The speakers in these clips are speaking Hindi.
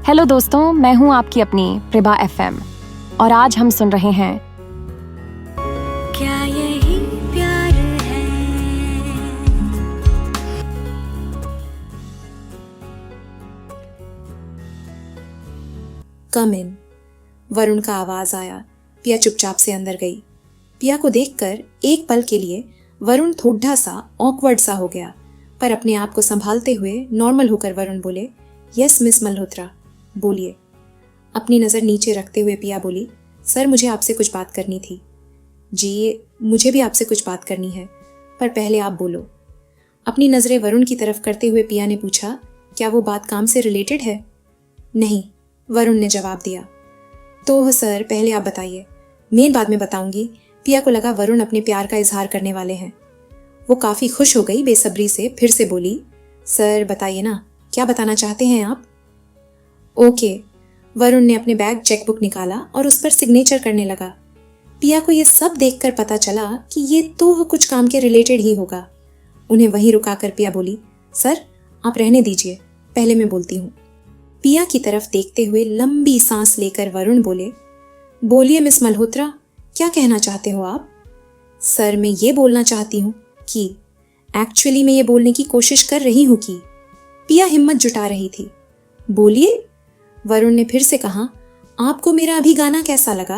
हेलो दोस्तों, मैं हूं आपकी अपनी प्रभा एफएम और आज हम सुन रहे हैं क्या यही प्यार है। कम इन। वरुण का आवाज आया। पिया चुपचाप से अंदर गई। पिया को देखकर एक पल के लिए वरुण थोड़ा सा ऑकवर्ड सा हो गया, पर अपने आप को संभालते हुए नॉर्मल होकर वरुण बोले, यस मिस मल्होत्रा, बोलिए। अपनी नज़र नीचे रखते हुए पिया बोली, सर मुझे आपसे कुछ बात करनी थी। जी मुझे भी आपसे कुछ बात करनी है, पर पहले आप बोलो। अपनी नज़रें वरुण की तरफ करते हुए पिया ने पूछा, क्या वो बात काम से रिलेटेड है? नहीं, वरुण ने जवाब दिया। तो सर पहले आप बताइए, मेन बाद में बताऊंगी। पिया को लगा वरुण अपने प्यार का इजहार करने वाले हैं। वो काफ़ी खुश हो गई, बेसब्री से फिर से बोली, सर बताइए ना, क्या बताना चाहते हैं आप? ओके। वरुण ने अपने बैग चेकबुक निकाला और उस पर सिग्नेचर करने लगा। पिया को ये सब देखकर पता चला कि ये तो कुछ काम के रिलेटेड ही होगा। उन्हें वहीं रुकाकर पिया बोली, सर आप रहने दीजिए, पहले मैं बोलती हूँ। पिया की तरफ देखते हुए लंबी सांस लेकर वरुण बोले, बोलिए मिस मल्होत्रा, क्या कहना चाहते हो आप? सर मैं ये बोलना चाहती हूँ कि एक्चुअली मैं ये बोलने की कोशिश कर रही हूँ कि। पिया हिम्मत जुटा रही थी। बोलिए। वरुण ने फिर से कहा, आपको मेरा अभी गाना कैसा लगा?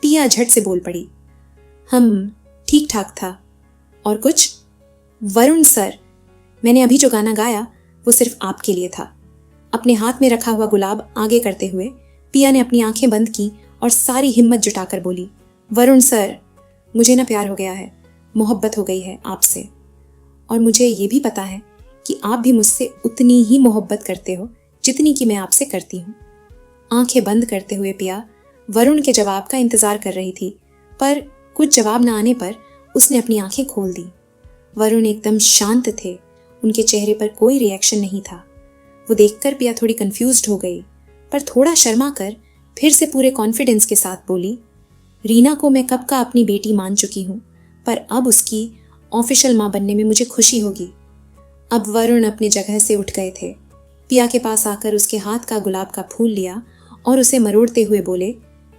पिया झट से बोल पड़ी, हम ठीक ठाक था। और कुछ? वरुण सर, मैंने अभी जो गाना गाया वो सिर्फ आपके लिए था। अपने हाथ में रखा हुआ गुलाब आगे करते हुए पिया ने अपनी आंखें बंद की और सारी हिम्मत जुटाकर बोली, वरुण सर, मुझे ना प्यार हो गया है, मोहब्बत हो गई है आपसे। और मुझे ये भी पता है कि आप भी मुझसे उतनी ही मोहब्बत करते हो जितनी कि मैं आपसे करती हूँ। आंखें बंद करते हुए पिया वरुण के जवाब का इंतजार कर रही थी, पर कुछ जवाब न आने पर उसने अपनी आंखें खोल दी। वरुण एकदम शांत थे, उनके चेहरे पर कोई रिएक्शन नहीं था। वो देखकर पिया थोड़ी कंफ्यूज्ड हो गई, पर थोड़ा शर्मा कर फिर से पूरे कॉन्फिडेंस के साथ बोली, रीना को मैं कब का अपनी बेटी मान चुकी हूँ, पर अब उसकी ऑफिशियल माँ बनने में मुझे खुशी होगी। अब वरुण अपनी जगह से उठ गए थे। पिया के पास आकर उसके हाथ का गुलाब का फूल लिया और उसे मरोड़ते हुए बोले,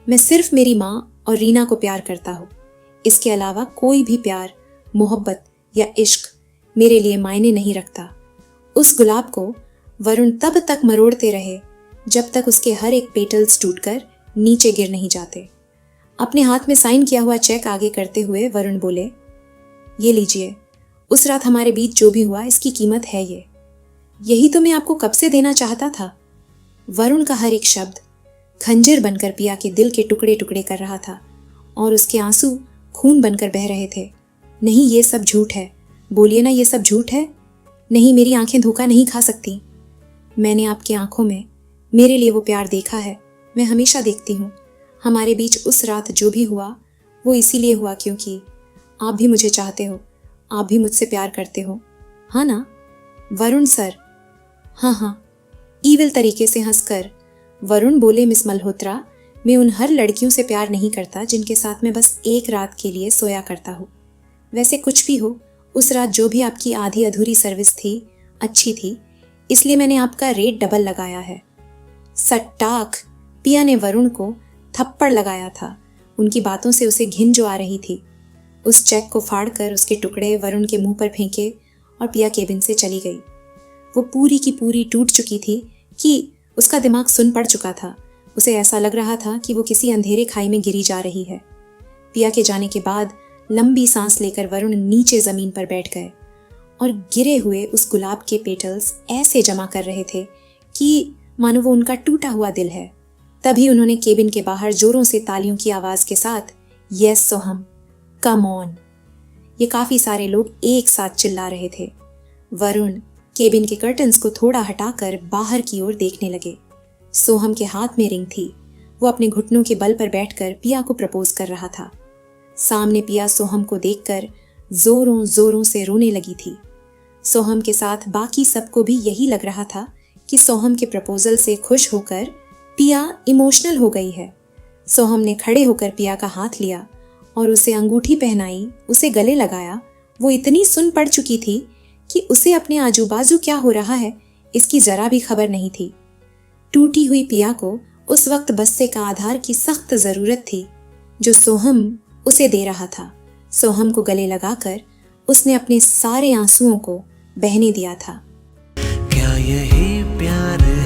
मैं सिर्फ मेरी माँ और रीना को प्यार करता हूँ। इसके अलावा कोई भी प्यार, मोहब्बत या इश्क मेरे लिए मायने नहीं रखता। उस गुलाब को वरुण तब तक मरोड़ते रहे जब तक उसके हर एक पेटल्स टूटकर नीचे गिर नहीं जाते। अपने हाथ में साइन किया हुआ चेक आगे करते हुए वरुण बोले, ये लीजिए, उस रात हमारे बीच जो भी हुआ इसकी कीमत है ये। यही तो मैं आपको कब से देना चाहता था। वरुण का हर एक शब्द खंजर बनकर पिया के दिल के टुकड़े टुकड़े कर रहा था और उसके आंसू खून बनकर बह रहे थे। नहीं, ये सब झूठ है, बोलिए ना, ये सब झूठ है। नहीं, मेरी आंखें धोखा नहीं खा सकती। मैंने आपकी आंखों में मेरे लिए वो प्यार देखा है, मैं हमेशा देखती हूँ। हमारे बीच उस रात जो भी हुआ वो इसीलिए हुआ क्योंकि आप भी मुझे चाहते हो, आप भी मुझसे प्यार करते हो, हाँ ना? वरुण सर। हाँ हाँ, ईविल तरीके से हंसकर वरुण बोले, मिस मल्होत्रा, मैं उन हर लड़कियों से प्यार नहीं करता जिनके साथ मैं बस एक रात के लिए सोया करता हूँ। वैसे कुछ भी हो, उस रात जो भी आपकी आधी अधूरी सर्विस थी अच्छी थी, इसलिए मैंने आपका रेट डबल लगाया है। सट्टाक। पिया ने वरुण को थप्पड़ लगाया था। उनकी बातों से उसे घिन जो आ रही थी। उस चेक को फाड़कर उसके टुकड़े वरुण के मुंह पर फेंके और पिया केबिन से चली गई। वो पूरी की पूरी टूट चुकी थी कि उसका दिमाग सुन पड़ चुका था। उसे ऐसा लग रहा था कि वो किसी अंधेरे खाई में गिरी जा रही है। पिया के जाने के बाद लंबी सांस लेकर वरुण नीचे जमीन पर बैठ गए और गिरे हुए उस गुलाब के पेटल्स ऐसे जमा कर रहे थे कि मानो वो उनका टूटा हुआ दिल है। तभी उन्होंने केबिन के बाहर जोरों से तालियों की आवाज के साथ, यस सोहम, कम ऑन। ये काफी सारे लोग एक साथ चिल्ला रहे थे। वरुण केबिन के कर्टन्स को थोड़ा हटाकर बाहर की ओर देखने लगे। सोहम के हाथ में रिंग थी। वो अपने घुटनों के बल पर बैठकर पिया को प्रपोज कर रहा था। सामने पिया सोहम को देखकर जोरों जोरों से रोने लगी थी। सोहम के साथ बाकी सबको भी यही लग रहा था कि सोहम के प्रपोजल से खुश होकर पिया इमोशनल हो गई है। सोहम ने खड़े होकर पिया का हाथ लिया और उसे अंगूठी पहनाई, उसे गले लगाया। वो इतनी सुन पड़ चुकी थी कि उसे अपने आजू बाजू क्या हो रहा है इसकी जरा भी खबर नहीं थी। टूटी हुई पिया को उस वक्त बस्से का आधार की सख्त जरूरत थी जो सोहम उसे दे रहा था। सोहम को गले लगाकर उसने अपने सारे आंसुओं को बहने दिया था। क्या यही प्यार